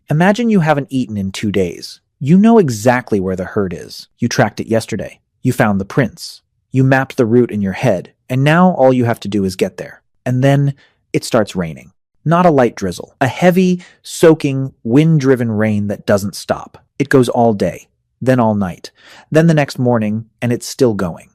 Imagine you haven't eaten in 2 days. You know exactly where the herd is. You tracked it yesterday. You found the prints. You mapped the route in your head, and now all you have to do is get there. And then it starts raining. Not a light drizzle. A heavy, soaking, wind-driven rain that doesn't stop. It goes all day, then all night, then the next morning, and it's still going.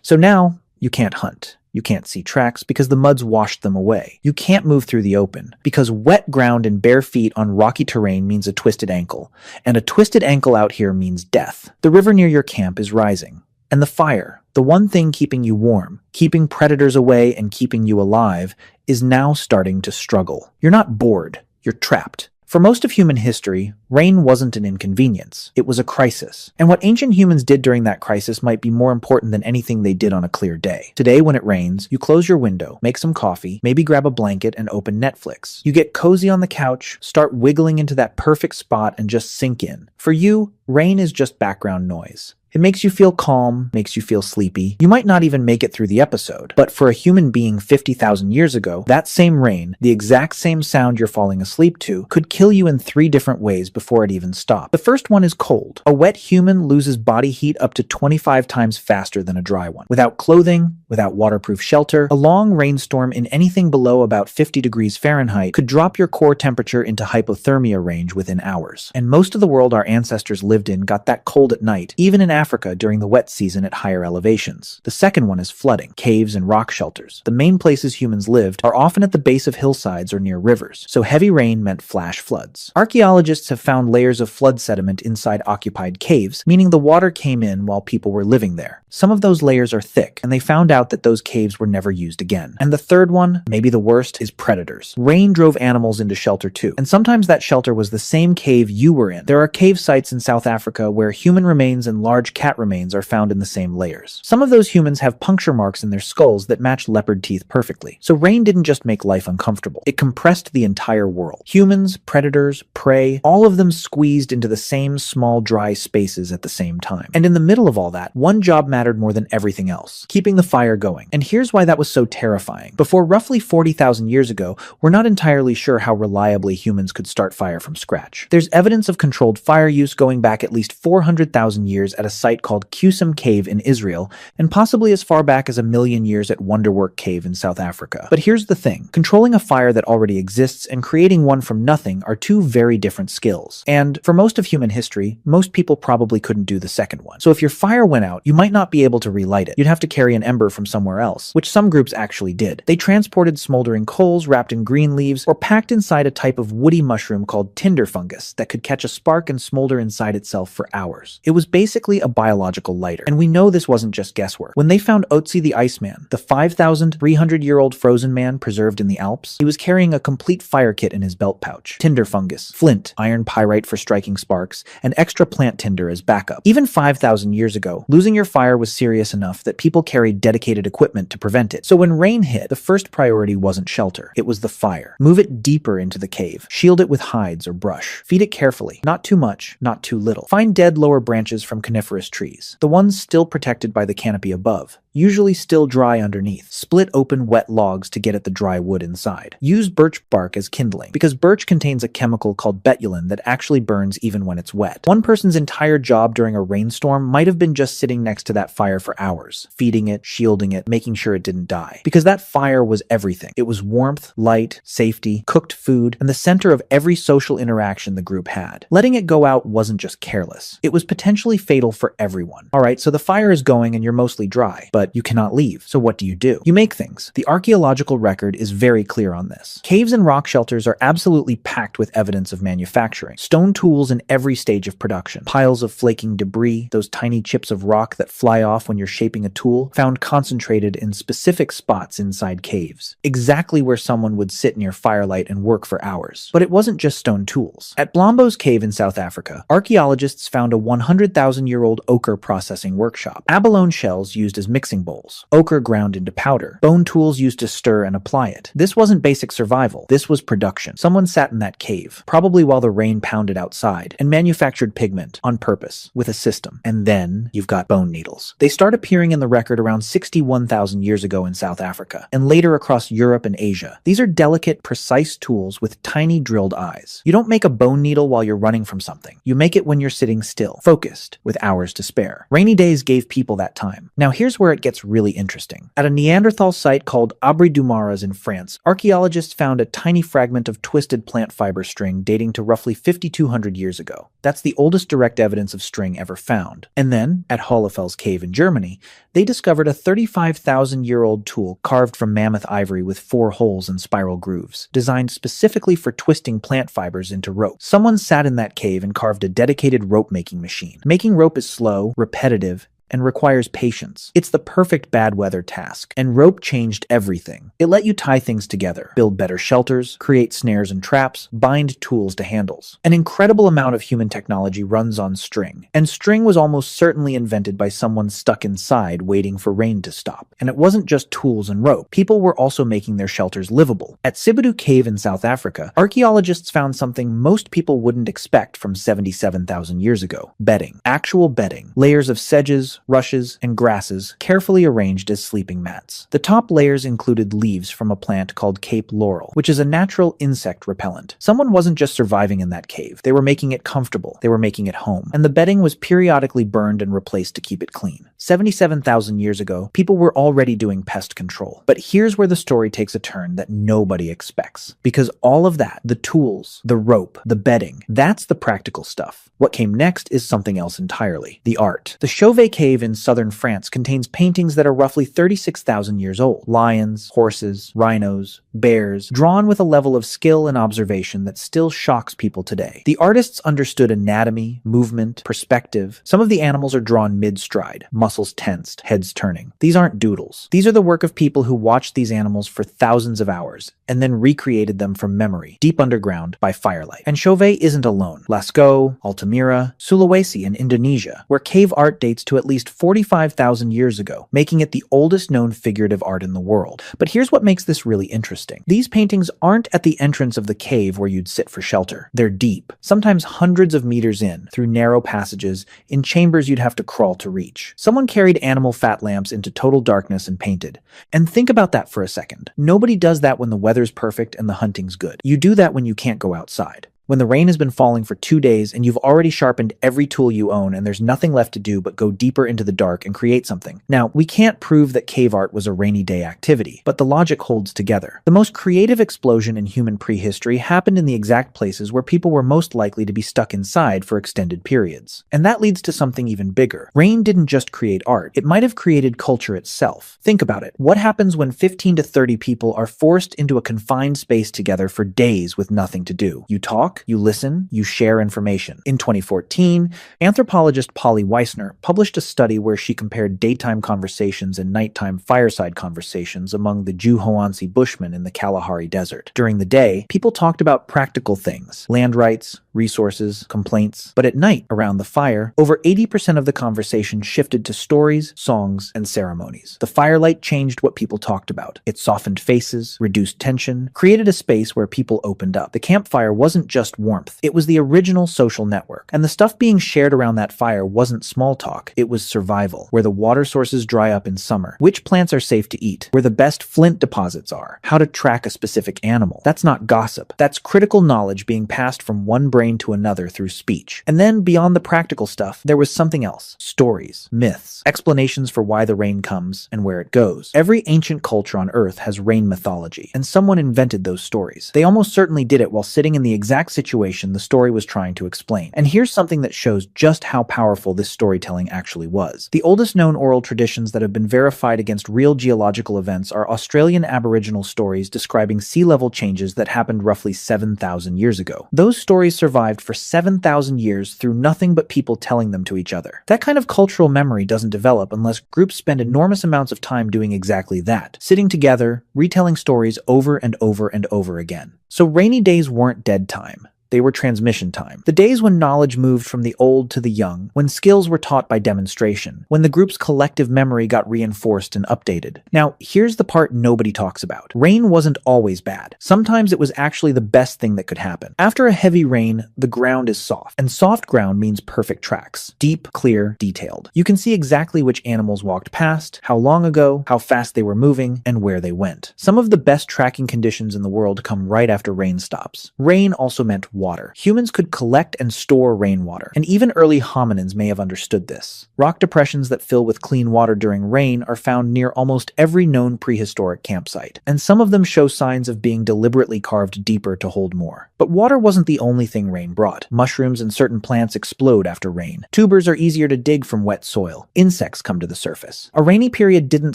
So now, you can't hunt. You can't see tracks because the mud's washed them away. You can't move through the open because wet ground and bare feet on rocky terrain means a twisted ankle, and a twisted ankle out here means death. The river near your camp is rising, and the fire, the one thing keeping you warm, keeping predators away and keeping you alive, is now starting to struggle. You're not bored, you're trapped. For most of human history, rain wasn't an inconvenience. It was a crisis. And what ancient humans did during that crisis might be more important than anything they did on a clear day. Today, when it rains, you close your window, make some coffee, maybe grab a blanket and open Netflix. You get cozy on the couch, start wiggling into that perfect spot and just sink in. For you, rain is just background noise. It makes you feel calm, makes you feel sleepy. You might not even make it through the episode. But for a human being 50,000 years ago, that same rain, the exact same sound you're falling asleep to, could kill you in 3 different ways before it even stopped. The first one is cold. A wet human loses body heat up to 25 times faster than a dry one. Without clothing, without waterproof shelter, a long rainstorm in anything below about 50 degrees Fahrenheit could drop your core temperature into hypothermia range within hours. And most of the world our ancestors lived in got that cold at night, even in Africa during the wet season at higher elevations. The second one is flooding, caves and rock shelters. The main places humans lived are often at the base of hillsides or near rivers, so heavy rain meant flash floods. Archaeologists have found layers of flood sediment inside occupied caves, meaning the water came in while people were living there. Some of those layers are thick, and they found out that those caves were never used again. And the third one, maybe the worst, is predators. Rain drove animals into shelter too, and sometimes that shelter was the same cave you were in. There are cave sites in South Africa where human remains and large cat remains are found in the same layers. Some of those humans have puncture marks in their skulls that match leopard teeth perfectly. So rain didn't just make life uncomfortable. It compressed the entire world. Humans, predators, prey, all of them squeezed into the same small dry spaces at the same time. And in the middle of all that, one job mattered more than everything else: keeping the fire going. And here's why that was so terrifying. Before roughly 40,000 years ago, we're not entirely sure how reliably humans could start fire from scratch. There's evidence of controlled fire use going back at least 400,000 years at a site called Qusum Cave in Israel, and possibly as far back as 1,000,000 years at Wonderwork Cave in South Africa. But here's the thing: controlling a fire that already exists and creating one from nothing are two very different skills. And for most of human history, most people probably couldn't do the second one. So if your fire went out, you might not be able to relight it. You'd have to carry an ember from somewhere else, which some groups actually did. They transported smoldering coals wrapped in green leaves or packed inside a type of woody mushroom called tinder fungus that could catch a spark and smolder inside itself for hours. It was basically a biological lighter. And we know this wasn't just guesswork. When they found Otzi the Iceman, the 5,300-year-old frozen man preserved in the Alps, he was carrying a complete fire kit in his belt pouch: tinder fungus, flint, iron pyrite for striking sparks, and extra plant tinder as backup. Even 5,000 years ago, losing your fire was serious enough that people carried dedicated equipment to prevent it. So when rain hit, the first priority wasn't shelter. It was the fire. Move it deeper into the cave. Shield it with hides or brush. Feed it carefully. Not too much, not too little. Find dead lower branches from coniferous trees, the ones still protected by the canopy above, usually still dry underneath. Split open wet logs to get at the dry wood inside. Use birch bark as kindling, because birch contains a chemical called betulin that actually burns even when it's wet. One person's entire job during a rainstorm might have been just sitting next to that fire for hours, feeding it, shielding it, making sure it didn't die. Because that fire was everything. It was warmth, light, safety, cooked food, and the center of every social interaction the group had. Letting it go out wasn't just careless. It was potentially fatal for everyone. Alright, so the fire is going and you're mostly dry, but you cannot leave. So what do? You make things. The archaeological record is very clear on this. Caves and rock shelters are absolutely packed with evidence of manufacturing. Stone tools in every stage of production. Piles of flaking debris, those tiny chips of rock that fly off when you're shaping a tool, found concentrated in specific spots inside caves. Exactly where someone would sit near firelight and work for hours. But it wasn't just stone tools. At Blombos Cave in South Africa, archaeologists found a 100,000-year-old ochre processing workshop. Abalone shells used as mixing mixing bowls, ochre ground into powder, bone tools used to stir and apply it. This wasn't basic survival, this was production. Someone sat in that cave, probably while the rain pounded outside, and manufactured pigment on purpose, with a system. And then you've got bone needles. They start appearing in the record around 61,000 years ago in South Africa, and later across Europe and Asia. These are delicate, precise tools with tiny drilled eyes. You don't make a bone needle while you're running from something. You make it when you're sitting still, focused, with hours to spare. Rainy days gave people that time. Now here's where it gets really interesting. At a Neanderthal site called Abri du Maras in France, archaeologists found a tiny fragment of twisted plant fiber string dating to roughly 5,200 years ago. That's the oldest direct evidence of string ever found. And then, at Hohlefels Cave in Germany, they discovered a 35,000-year-old tool carved from mammoth ivory with 4 holes and spiral grooves, designed specifically for twisting plant fibers into rope. Someone sat in that cave and carved a dedicated rope-making machine. Making rope is slow, repetitive, and requires patience. It's the perfect bad weather task, and rope changed everything. It let you tie things together, build better shelters, create snares and traps, bind tools to handles. An incredible amount of human technology runs on string, and string was almost certainly invented by someone stuck inside waiting for rain to stop. And it wasn't just tools and rope. People were also making their shelters livable. At Sibudu Cave in South Africa, archaeologists found something most people wouldn't expect from 77,000 years ago: bedding. Actual bedding. Layers of sedges, rushes, and grasses carefully arranged as sleeping mats. The top layers included leaves from a plant called Cape laurel, which is a natural insect repellent. Someone wasn't just surviving in that cave. They were making it comfortable. They were making it home. And the bedding was periodically burned and replaced to keep it clean. 77,000 years ago, people were already doing pest control. But here's where the story takes a turn that nobody expects. Because all of that, the tools, the rope, the bedding, that's the practical stuff. What came next is something else entirely: the art. The Chauvet Cave in southern France contains paintings that are roughly 36,000 years old. Lions, horses, rhinos, bears, drawn with a level of skill and observation that still shocks people today. The artists understood anatomy, movement, perspective. Some of the animals are drawn mid-stride, muscles tensed, heads turning. These aren't doodles. These are the work of people who watched these animals for thousands of hours and then recreated them from memory, deep underground, by firelight. And Chauvet isn't alone. Lascaux, Altamira, Sulawesi in Indonesia, where cave art dates to at least 45,000 years ago, making it the oldest known figurative art in the world. But here's what makes this really interesting. These paintings aren't at the entrance of the cave where you'd sit for shelter. They're deep, sometimes hundreds of meters in, through narrow passages, in chambers you'd have to crawl to reach. Someone carried animal fat lamps into total darkness and painted. And think about that for a second. Nobody does that when the weather's perfect and the hunting's good. You do that when you can't go outside. When the rain has been falling for 2 days and you've already sharpened every tool you own and there's nothing left to do but go deeper into the dark and create something. Now, we can't prove that cave art was a rainy day activity, but the logic holds together. The most creative explosion in human prehistory happened in the exact places where people were most likely to be stuck inside for extended periods. And that leads to something even bigger. Rain didn't just create art, it might have created culture itself. Think about it. What happens when 15 to 30 people are forced into a confined space together for days with nothing to do? You talk, you listen, you share information. In 2014, anthropologist Polly Weissner published a study where she compared daytime conversations and nighttime fireside conversations among the Juhoansi Bushmen in the Kalahari Desert. During the day, people talked about practical things: land rights, resources, complaints. But at night, around the fire, over 80% of the conversation shifted to stories, songs, and ceremonies. The firelight changed what people talked about. It softened faces, reduced tension, created a space where people opened up. The campfire wasn't just warmth. It was the original social network. And the stuff being shared around that fire wasn't small talk. It was survival. Where the water sources dry up in summer, which plants are safe to eat, where the best flint deposits are, how to track a specific animal. That's not gossip. That's critical knowledge being passed from one brain to another through speech. And then, beyond the practical stuff, there was something else. Stories, myths, explanations for why the rain comes and where it goes. Every ancient culture on Earth has rain mythology, and someone invented those stories. They almost certainly did it while sitting in the exact situation the story was trying to explain. And here's something that shows just how powerful this storytelling actually was. The oldest known oral traditions that have been verified against real geological events are Australian Aboriginal stories describing sea level changes that happened roughly 7,000 years ago. Those stories survived for 7,000 years through nothing but people telling them to each other. That kind of cultural memory doesn't develop unless groups spend enormous amounts of time doing exactly that, sitting together, retelling stories over and over and over again. So rainy days weren't dead time. They were transmission time. The days when knowledge moved from the old to the young, when skills were taught by demonstration, when the group's collective memory got reinforced and updated. Now, here's the part nobody talks about. Rain wasn't always bad. Sometimes it was actually the best thing that could happen. After a heavy rain, the ground is soft, and soft ground means perfect tracks. Deep, clear, detailed. You can see exactly which animals walked past, how long ago, how fast they were moving, and where they went. Some of the best tracking conditions in the world come right after rain stops. Rain also meant water. Humans could collect and store rainwater, and even early hominins may have understood this. Rock depressions that fill with clean water during rain are found near almost every known prehistoric campsite, and some of them show signs of being deliberately carved deeper to hold more. But water wasn't the only thing rain brought. Mushrooms and certain plants explode after rain. Tubers are easier to dig from wet soil. Insects come to the surface. A rainy period didn't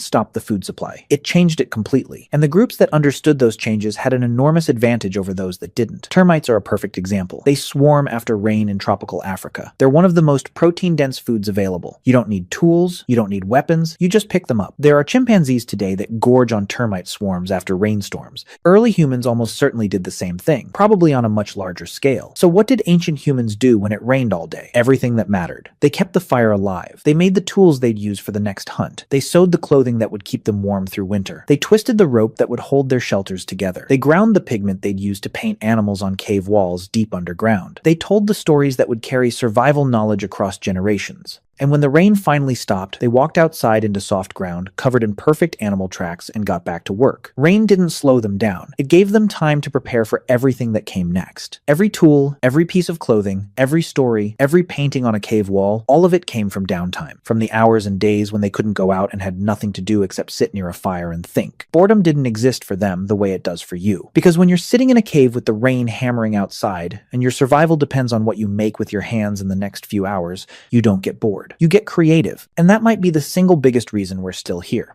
stop the food supply. It changed it completely, and the groups that understood those changes had an enormous advantage over those that didn't. Termites are a perfect example. They swarm after rain in tropical Africa. They're one of the most protein-dense foods available. You don't need tools, you don't need weapons, you just pick them up. There are chimpanzees today that gorge on termite swarms after rainstorms. Early humans almost certainly did the same thing, probably on a much larger scale. So what did ancient humans do when it rained all day? Everything that mattered. They kept the fire alive. They made the tools they'd use for the next hunt. They sewed the clothing that would keep them warm through winter. They twisted the rope that would hold their shelters together. They ground the pigment they'd use to paint animals on cave walls deep underground. They told the stories that would carry survival knowledge across generations. And when the rain finally stopped, they walked outside into soft ground, covered in perfect animal tracks, and got back to work. Rain didn't slow them down. It gave them time to prepare for everything that came next. Every tool, every piece of clothing, every story, every painting on a cave wall, all of it came from downtime, from the hours and days when they couldn't go out and had nothing to do except sit near a fire and think. Boredom didn't exist for them the way it does for you. Because when you're sitting in a cave with the rain hammering outside, and your survival depends on what you make with your hands in the next few hours, you don't get bored. You get creative, and that might be the single biggest reason we're still here.